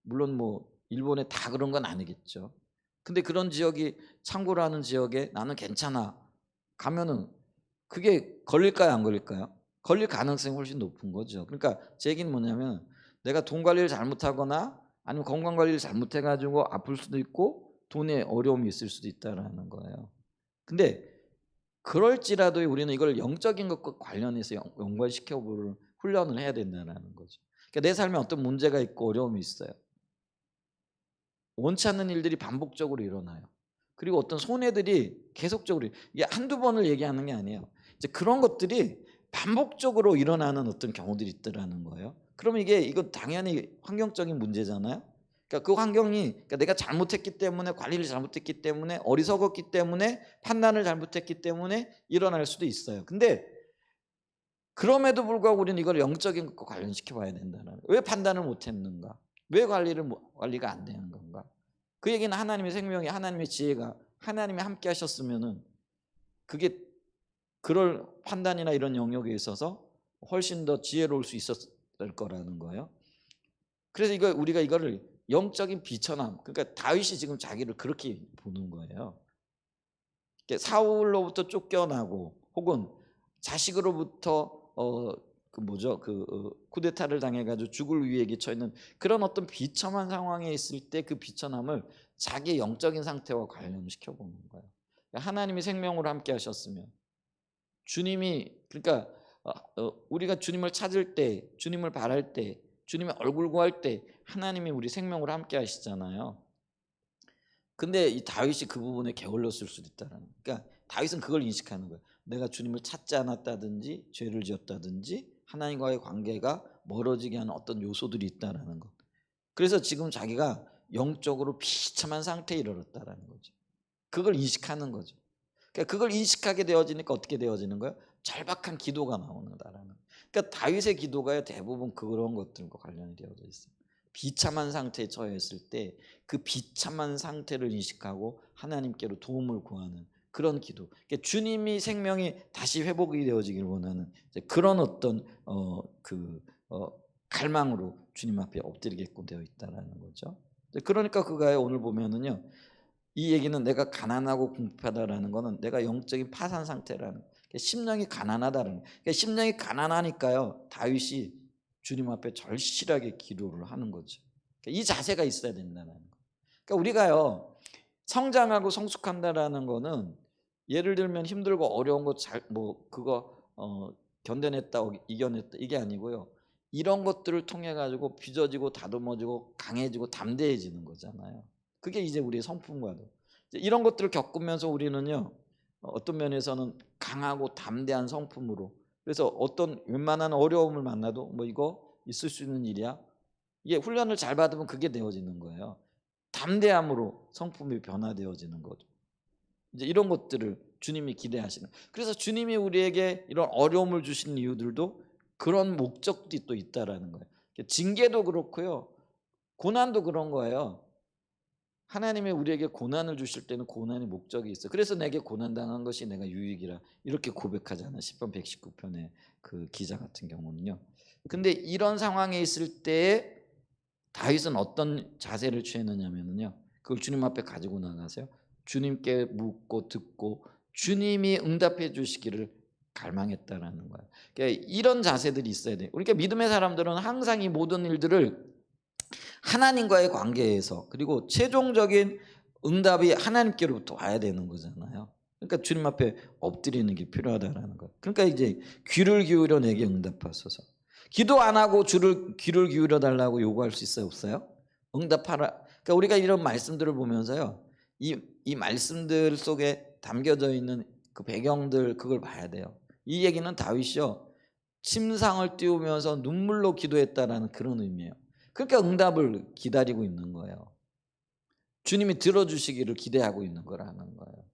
물론 뭐 일본에 다 그런 건 아니겠죠. 근데 그런 지역이 창고로 하는 지역에 나는 괜찮아 가면은 그게 걸릴까요, 안 걸릴까요? 걸릴 가능성이 훨씬 높은 거죠. 그러니까 제 얘기는 뭐냐면 내가 돈 관리를 잘못하거나 아니면 건강 관리를 잘못해 가지고 아플 수도 있고 돈에 어려움이 있을 수도 있다라는 거예요. 근데 그럴지라도 우리는 이걸 영적인 것과 관련해서 연관시켜 볼 훈련을 해야 된다는 거죠. 그러니까 내 삶에 어떤 문제가 있고 어려움이 있어요. 원치 않는 일들이 반복적으로 일어나요. 그리고 어떤 손해들이 계속적으로, 이게 한두 번을 얘기하는 게 아니에요. 이제 그런 것들이 반복적으로 일어나는 어떤 경우들이 있더라는 거예요. 그러면 이거 당연히 환경적인 문제잖아요. 그러니까 그 환경이, 그러니까 내가 잘못했기 때문에, 관리를 잘못했기 때문에, 어리석었기 때문에, 판단을 잘못했기 때문에 일어날 수도 있어요. 근데 그럼에도 불구하고 우리는 이걸 영적인 것과 관련시켜 봐야 된다는 거예요. 왜 판단을 못했는가? 왜 관리가 안 되는 건가? 그 얘기는 하나님의 생명이, 하나님의 지혜가, 하나님이 함께 하셨으면은 그게 그럴 판단이나 이런 영역에 있어서 훨씬 더 지혜로울 수 있었을 거라는 거예요. 그래서 우리가 이거를 영적인 비천함, 그러니까 다윗이 지금 자기를 그렇게 보는 거예요. 사울로부터 쫓겨나고 혹은 자식으로부터 쿠데타를 당해가지고 죽을 위기에 처해 있는 그런 어떤 비참한 상황에 있을 때 그 비천함을 자기의 영적인 상태와 관련시켜 보는 거예요. 하나님이 생명으로 함께 하셨으면 주님이, 그러니까 우리가 주님을 찾을 때, 주님을 바랄 때, 주님의 얼굴 구할 때 하나님이 우리 생명으로 함께 하시잖아요. 근데 이 다윗이 그 부분에 게을렀을 수도 있다는. 그러니까 다윗은 그걸 인식하는 거예요. 내가 주님을 찾지 않았다든지 죄를 지었다든지 하나님과의 관계가 멀어지게 하는 어떤 요소들이 있다라는 것. 그래서 지금 자기가 영적으로 비참한 상태에 이르렀다라는 거죠. 그걸 인식하는 거죠. 그러니까 그걸 인식하게 되어지니까 어떻게 되어지는 거예요? 절박한 기도가 나오는다라는. 그러니까 다윗의 기도가 대부분 그런 것들과 관련이 되어져 있어요. 비참한 상태에 처해 있을 때 그 비참한 상태를 인식하고 하나님께로 도움을 구하는 그런 기도. 그러니까 주님이 생명이 다시 회복이 되어지길 원하는 그런 어떤 갈망으로 주님 앞에 엎드리게끔 되어 있다라는 거죠. 그러니까 그가요 오늘 보면은요. 이 얘기는 내가 가난하고 궁핍하다라는 거는 내가 영적인 파산 상태라는, 심령이 가난하다는. 그러니까 심령이 가난하니까요 다윗이 주님 앞에 절실하게 기도를 하는 거죠. 그러니까 이 자세가 있어야 된다는 거. 그러니까 우리가요 성장하고 성숙한다라는 거는 예를 들면 힘들고 어려운 거 그거 견뎌냈다 이겨냈다 이게 아니고요. 이런 것들을 통해 가지고 빚어지고 다듬어지고 강해지고 담대해지는 거잖아요. 그게 이제 우리의 성품과도 이런 것들을 겪으면서 우리는요 어떤 면에서는 강하고 담대한 성품으로, 그래서 어떤 웬만한 어려움을 만나도 뭐 이거 있을 수 있는 일이야, 이게 훈련을 잘 받으면 그게 되어지는 거예요. 담대함으로 성품이 변화되어지는 거죠. 이제 이런 것들을 주님이 기대하시는. 그래서 주님이 우리에게 이런 어려움을 주신 이유들도 그런 목적이 또 있다라는 거예요. 징계도 그렇고요, 고난도 그런 거예요. 하나님이 우리에게 고난을 주실 때는 고난의 목적이 있어. 그래서 내게 고난 당한 것이 내가 유익이라 이렇게 고백하잖아. 시편 119편의 그 기자 같은 경우는요. 근데 이런 상황에 있을 때 다윗은 어떤 자세를 취했느냐면요. 그걸 주님 앞에 가지고 나가세요. 주님께 묻고 듣고 주님이 응답해 주시기를 갈망했다라는 거예요. 그러니까 이런 자세들이 있어야 돼요. 그러니까 믿음의 사람들은 항상 이 모든 일들을 하나님과의 관계에서 그리고 최종적인 응답이 하나님께로부터 와야 되는 거잖아요. 그러니까 주님 앞에 엎드리는 게 필요하다라는 거예요. 그러니까 이제 귀를 기울여 내게 응답하소서. 기도 안 하고 귀를 기울여 달라고 요구할 수 있어요, 없어요? 응답하라. 그러니까 우리가 이런 말씀들을 보면서요, 이 말씀들 속에 담겨져 있는 그 배경들 그걸 봐야 돼요. 이 얘기는 다윗이요, 침상을 띄우면서 눈물로 기도했다라는 그런 의미예요. 그러니까 응답을 기다리고 있는 거예요. 주님이 들어주시기를 기대하고 있는 거라는 거예요.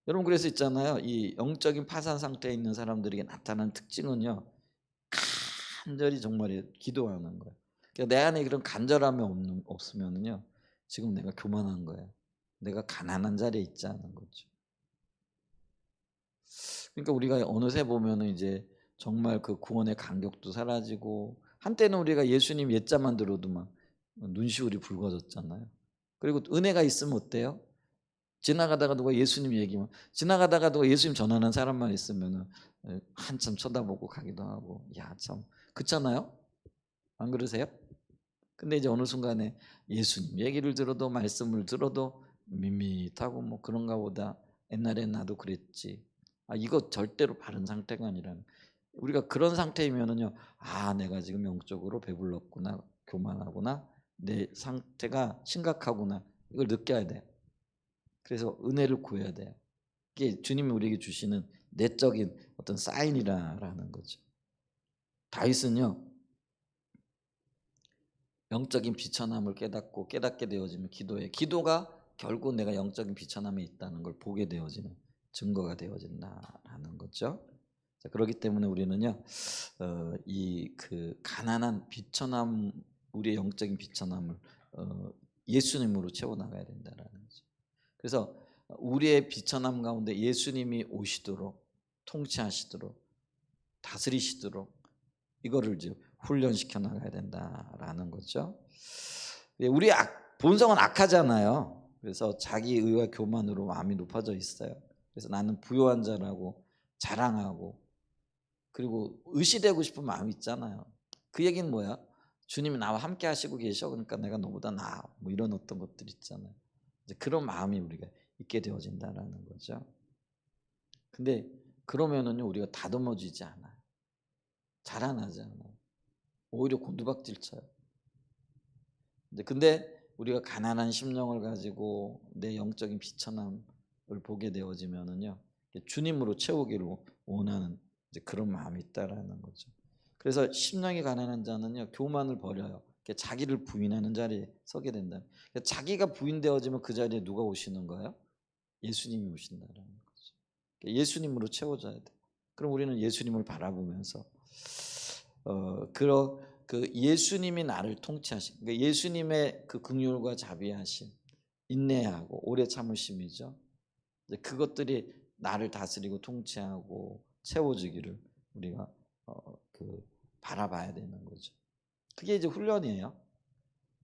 여러분, 그래서 있잖아요, 이 영적인 파산 상태에 있는 사람들에게 나타나는 특징은요, 간절히 정말 기도하는 거예요. 그러니까 내 안에 그런 간절함이 없으면요, 지금 내가 교만한 거예요. 내가 가난한 자리에 있지 않은 거죠. 그러니까 우리가 어느새 보면은 이제 정말 그 구원의 감격도 사라지고, 한때는 우리가 예수님 옛자만 들어도 막 눈시울이 붉어졌잖아요. 그리고 은혜가 있으면 어때요? 지나가다가 누가 예수님 얘기만, 지나가다가 누가 예수님 전하는 사람만 있으면은 한참 쳐다보고 가기도 하고, 야 참, 그렇잖아요? 안 그러세요? 근데 이제 어느 순간에 예수님 얘기를 들어도 말씀을 들어도 밋밋하고 뭐 그런가 보다. 옛날엔 나도 그랬지. 아, 이거 절대로 바른 상태가 아니라는. 우리가 그런 상태이면은요, 아, 내가 지금 영적으로 배불렀구나, 교만하구나, 내 상태가 심각하구나, 이걸 느껴야 돼요. 그래서 은혜를 구해야 돼요. 이게 주님이 우리에게 주시는 내적인 어떤 사인이라는 거죠. 다윗은요, 영적인 비천함을 깨닫게 되어지면 기도가 결국 내가 영적인 비천함에 있다는 걸 보게 되어지는 증거가 되어진다라는 거죠. 자, 그렇기 때문에 우리는요, 이 그 가난한 비천함, 우리의 영적인 비천함을 예수님으로 채워 나가야 된다라는 거죠. 그래서 우리의 비천함 가운데 예수님이 오시도록, 통치하시도록, 다스리시도록 이거를 이제 훈련시켜 나가야 된다라는 거죠. 우리 본성은 악하잖아요. 그래서 자기 의와 교만으로 마음이 높아져 있어요. 그래서 나는 부요한 자라고 자랑하고, 그리고 의시되고 싶은 마음이 있잖아요. 그 얘기는 뭐야? 주님이 나와 함께 하시고 계셔. 그러니까 내가 너보다 나아. 뭐 이런 어떤 것들 있잖아요. 이제 그런 마음이 우리가 있게 되어진다라는 거죠. 근데 그러면은요, 우리가 다듬어지지 않아요. 자라나지 않아요. 오히려 곤두박질 쳐요. 근데 우리가 가난한 심령을 가지고 내 영적인 비천함을 보게 되어지면은요, 주님으로 채우기를 원하는 이제 그런 마음이 있다라는 거죠. 그래서 심령이 가난한 자는요, 교만을 버려요. 자기를 부인하는 자리에 서게 된다. 자기가 부인되어지면 그 자리에 누가 오시는 거예요? 예수님이 오신다라는 거죠. 예수님으로 채워져야 돼. 그럼 우리는 예수님을 바라보면서 그 예수님이 나를 통치하신, 그러니까 예수님의 그 긍휼과 자비하심, 인내하고 오래 참으심이죠. 그것들이 나를 다스리고 통치하고 채워주기를 우리가 그 바라봐야 되는 거죠. 그게 이제 훈련이에요.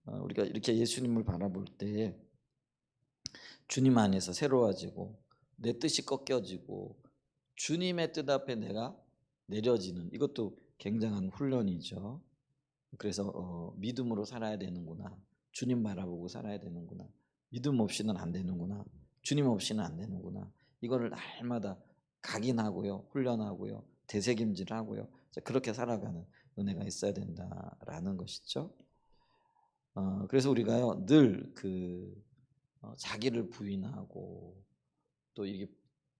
우리가 이렇게 예수님을 바라볼 때 주님 안에서 새로워지고 내 뜻이 꺾여지고 주님의 뜻 앞에 내가 내려지는, 이것도 굉장한 훈련이죠. 그래서 믿음으로 살아야 되는구나, 주님 바라보고 살아야 되는구나, 믿음 없이는 안 되는구나, 주님 없이는 안 되는구나, 이거를 날마다 각인하고요, 훈련하고요, 되새김질하고요, 그렇게 살아가는 은혜가 있어야 된다라는 것이죠. 그래서 우리가요 늘 자기를 부인하고, 또 이게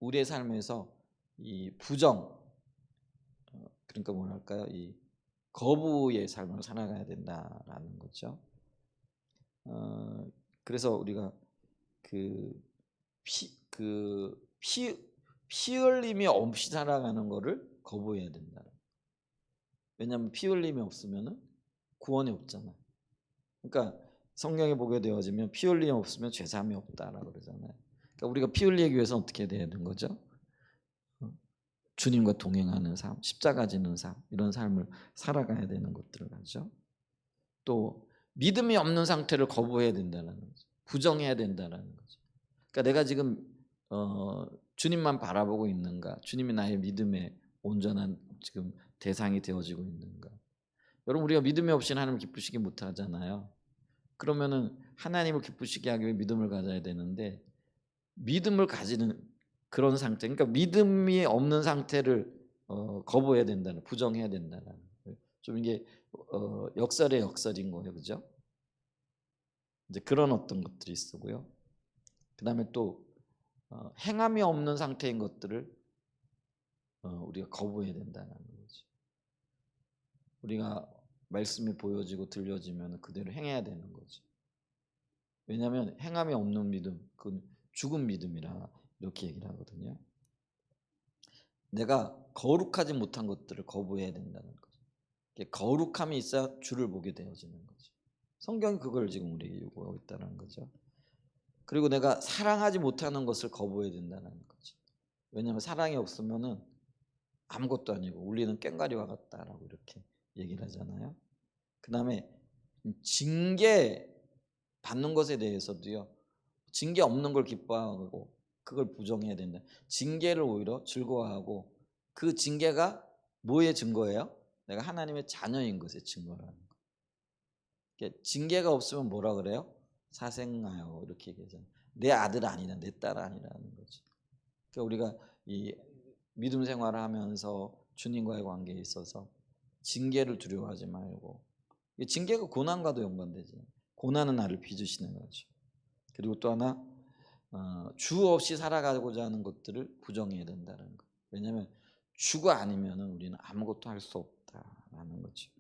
우리의 삶에서 이 부정, 그러니까 뭐랄까요, 이 거부의 삶을 살아가야 된다라는 거죠. 그래서 우리가 피 흘림이 없이 살아가는 거를 거부해야 된다. 왜냐하면 피 흘림이 없으면은 구원이 없잖아요. 그러니까 성경에 보게 되어지면 피 흘림이 없으면 죄사함이 없다라고 그러잖아요. 그러니까 우리가 피 흘리기 위해서 어떻게 해야 되는 거죠? 주님과 동행하는 삶, 십자가 지는 삶, 이런 삶을 살아가야 되는 것들을 하죠. 또 믿음이 없는 상태를 거부해야 된다는 거죠. 부정해야 된다는 거죠. 그러니까 내가 지금 주님만 바라보고 있는가? 주님이 나의 믿음의 온전한 지금 대상이 되어지고 있는가? 여러분, 우리가 믿음이 없이는 하나님을 기쁘시게 못하잖아요. 그러면은 하나님을 기쁘시게 하기 위해 믿음을 가져야 되는데, 믿음을 가지는 그런 상태, 그러니까 믿음이 없는 상태를 거부해야 된다는, 부정해야 된다는, 좀 이게 역설의 역설인 거예요, 그죠? 이제 그런 어떤 것들이 있고요. 그 다음에 또 행함이 없는 상태인 것들을 우리가 거부해야 된다는 거죠. 우리가 말씀이 보여지고 들려지면 그대로 행해야 되는 거죠. 왜냐하면 행함이 없는 믿음, 그건 죽은 믿음이라 이렇게 얘기를 하거든요. 내가 거룩하지 못한 것들을 거부해야 된다는 거죠. 거룩함이 있어야 주를 보게 되어지는 거죠. 성경이 그걸 지금 우리에게 요구하고 있다는 거죠. 그리고 내가 사랑하지 못하는 것을 거부해야 된다는 거죠. 왜냐하면 사랑이 없으면은 아무것도 아니고 우리는 꽹과리와 같다라고 이렇게 얘기를 하잖아요. 그 다음에 징계 받는 것에 대해서도요, 징계 없는 걸 기뻐하고 그걸 부정해야 된다. 징계를 오히려 즐거워하고, 그 징계가 뭐의 증거예요? 내가 하나님의 자녀인 것의 증거라는 거. 징계가 없으면 뭐라 그래요? 사생아요, 이렇게 얘기하잖아요. 내 아들 아니라, 내 딸 아니라는 거죠. 그러니까 우리가 이 믿음 생활을 하면서 주님과의 관계에 있어서 징계를 두려워하지 말고, 징계가 고난과도 연관되죠. 고난은 나를 빚으시는 거죠. 그리고 또 하나, 주 없이 살아가고자 하는 것들을 부정해야 된다는 거. 왜냐하면 주가 아니면 우리는 아무것도 할 수 없다라는 거죠.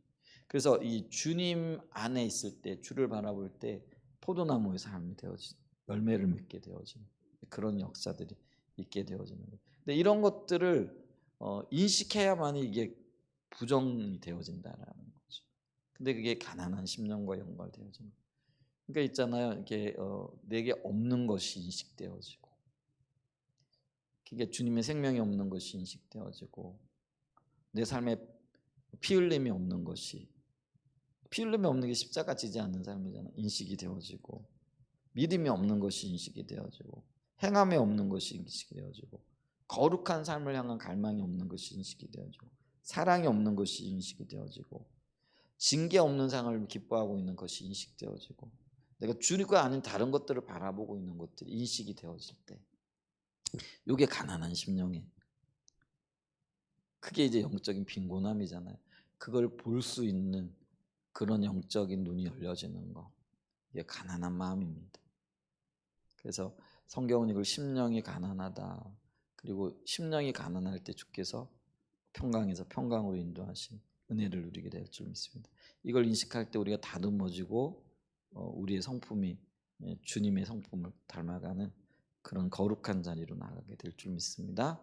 그래서 이 주님 안에 있을 때, 주를 바라볼 때 포도나무의 삶이 되어진, 열매를 맺게 되어지는 그런 역사들이 있게 되어지는 거예요. 근데 이런 것들을 인식해야만이 이게 부정이 되어진다라는 거죠. 근데 그게 가난한 심령과 연관되어지는 거예요. 그러니까 있잖아요. 이게 내게 없는 것이 인식되어지고, 그게 주님의 생명이 없는 것이 인식되어지고, 내 삶에 피 흘림이 없는 것이, 피 흘림이 없는 게 십자가 지지 않는 삶이잖아요. 인식이 되어지고, 믿음이 없는 것이 인식이 되어지고, 행함이 없는 것이 인식이 되어지고, 거룩한 삶을 향한 갈망이 없는 것이 인식이 되어지고, 사랑이 없는 것이 인식이 되어지고, 징계 없는 삶을 기뻐하고 있는 것이 인식되어지고, 내가 주님과 아닌 다른 것들을 바라보고 있는 것들이 인식이 되어질 때, 이게 가난한 심령이에요. 그게 이제 영적인 빈곤함이잖아요. 그걸 볼 수 있는 그런 영적인 눈이 열려지는 거, 이게 가난한 마음입니다. 그래서 성경은 이걸 심령이 가난하다, 그리고 심령이 가난할 때 주께서 평강에서 평강으로 인도하신 은혜를 누리게 될 줄 믿습니다. 이걸 인식할 때 우리가 다듬어지고 우리의 성품이 주님의 성품을 닮아가는 그런 거룩한 자리로 나가게 될 줄 믿습니다.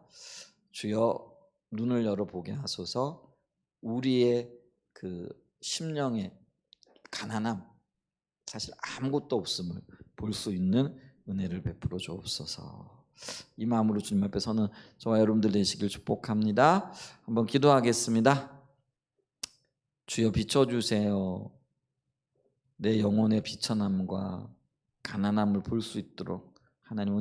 주여, 눈을 열어보게 하소서. 우리의 그 심령의 가난함, 사실 아무것도 없음을 볼 수 있는 은혜를 베풀어 주옵소서. 이 마음으로 주님 앞에 서는 저와 여러분들 되시길 축복합니다. 한번 기도하겠습니다. 주여, 비춰주세요. 내 영혼의 비천함과 가난함을 볼 수 있도록 하나님